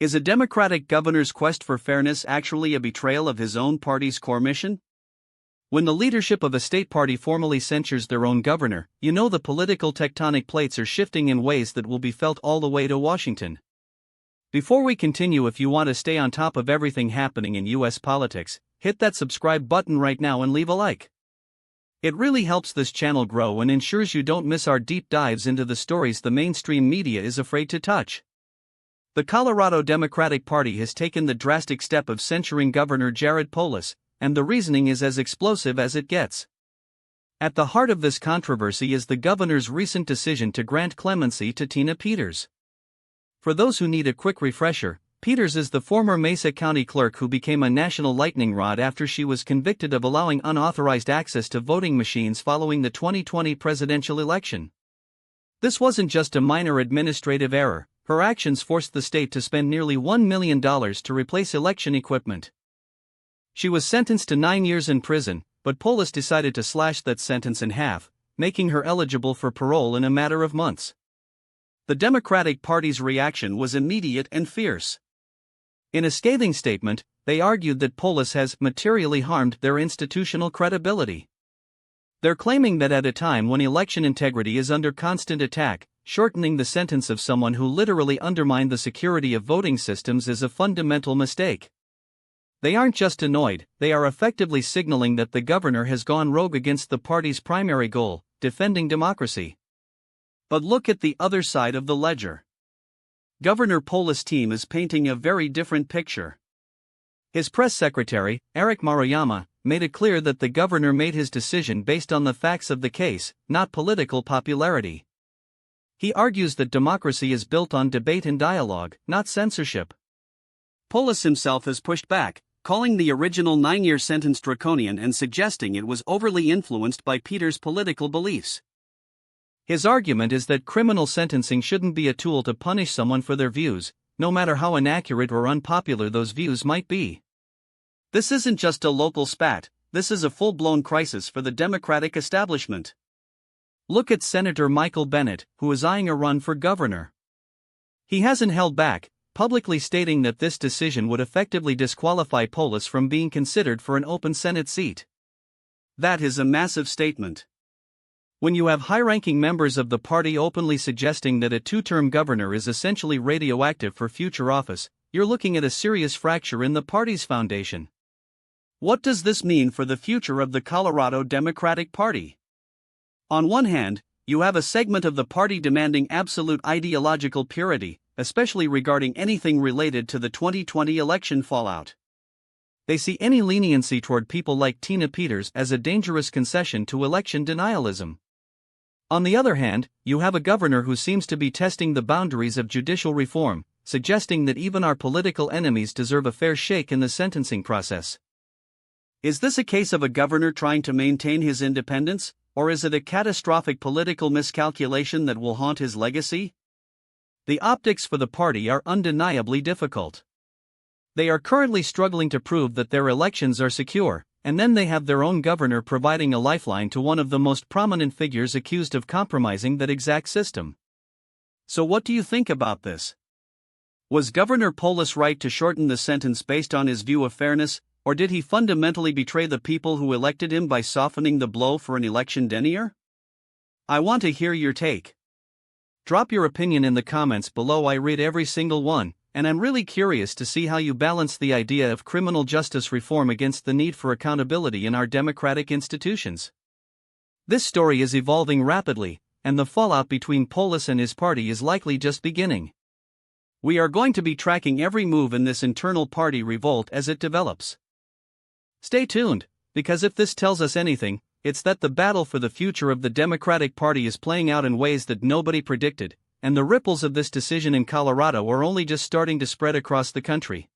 Is a Democratic governor's quest for fairness actually a betrayal of his own party's core mission? When the leadership of a state party formally censures their own governor, you know the political tectonic plates are shifting in ways that will be felt all the way to Washington. Before we continue, if you want to stay on top of everything happening in US politics, hit that subscribe button right now and leave a like. It really helps this channel grow and ensures you don't miss our deep dives into the stories the mainstream media is afraid to touch. The Colorado Democratic Party has taken the drastic step of censuring Governor Jared Polis, and the reasoning is as explosive as it gets. At the heart of this controversy is the governor's recent decision to grant clemency to Tina Peters. For those who need a quick refresher, Peters is the former Mesa County clerk who became a national lightning rod after she was convicted of allowing unauthorized access to voting machines following the 2020 presidential election. This wasn't just a minor administrative error. Her actions forced the state to spend nearly $1 million to replace election equipment. She was sentenced to 9 years in prison, but Polis decided to slash that sentence in half, making her eligible for parole in a matter of months. The Democratic Party's reaction was immediate and fierce. In a scathing statement, they argued that Polis has materially harmed their institutional credibility. They're claiming that at a time when election integrity is under constant attack, shortening the sentence of someone who literally undermined the security of voting systems is a fundamental mistake. They aren't just annoyed, they are effectively signaling that the governor has gone rogue against the party's primary goal, defending democracy. But look at the other side of the ledger. Governor Polis' team is painting a very different picture. His press secretary, Eric Maruyama, made it clear that the governor made his decision based on the facts of the case, not political popularity. He argues that democracy is built on debate and dialogue, not censorship. Polis himself has pushed back, calling the original 9-year sentence draconian and suggesting it was overly influenced by Peters' political beliefs. His argument is that criminal sentencing shouldn't be a tool to punish someone for their views, no matter how inaccurate or unpopular those views might be. This isn't just a local spat, this is a full-blown crisis for the Democratic establishment. Look at Senator Michael Bennet, who is eyeing a run for governor. He hasn't held back, publicly stating that this decision would effectively disqualify Polis from being considered for an open Senate seat. That is a massive statement. When you have high-ranking members of the party openly suggesting that a two-term governor is essentially radioactive for future office, you're looking at a serious fracture in the party's foundation. What does this mean for the future of the Colorado Democratic Party? On one hand, you have a segment of the party demanding absolute ideological purity, especially regarding anything related to the 2020 election fallout. They see any leniency toward people like Tina Peters as a dangerous concession to election denialism. On the other hand, you have a governor who seems to be testing the boundaries of judicial reform, suggesting that even our political enemies deserve a fair shake in the sentencing process. Is this a case of a governor trying to maintain his independence, or is it a catastrophic political miscalculation that will haunt his legacy? The optics for the party are undeniably difficult. They are currently struggling to prove that their elections are secure, and then they have their own governor providing a lifeline to one of the most prominent figures accused of compromising that exact system. So what do you think about this? Was Governor Polis right to shorten the sentence based on his view of fairness, or did he fundamentally betray the people who elected him by softening the blow for an election denier? I want to hear your take. Drop your opinion in the comments below. I read every single one, and I'm really curious to see how you balance the idea of criminal justice reform against the need for accountability in our democratic institutions. This story is evolving rapidly, and the fallout between Polis and his party is likely just beginning. We are going to be tracking every move in this internal party revolt as it develops. Stay tuned, because if this tells us anything, it's that the battle for the future of the Democratic Party is playing out in ways that nobody predicted, and the ripples of this decision in Colorado are only just starting to spread across the country.